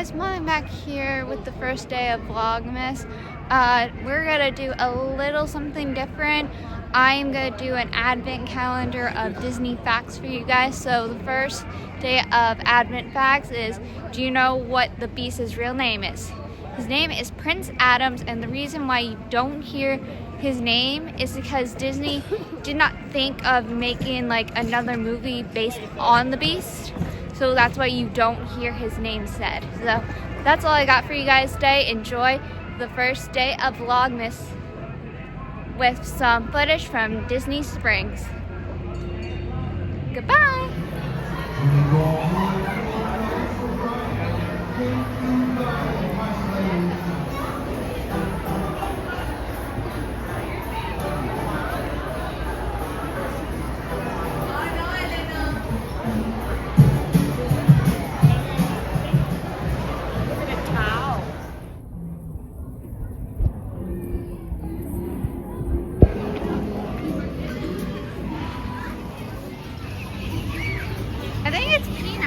guys, Molly back here with the first day of Vlogmas. We're gonna do a little something different. I am gonna do an advent calendar of Disney facts for you guys. So the first day of advent facts is, do you know what the Beast's real name is? His name is Prince Adams, and the reason why you don't hear his name is because Disney did not think of making like another movie based on the Beast. So that's why you don't hear his name said. So that's all I got for you guys today. Enjoy the first day of Vlogmas with some footage from Disney Springs. Goodbye. I think it's peanut.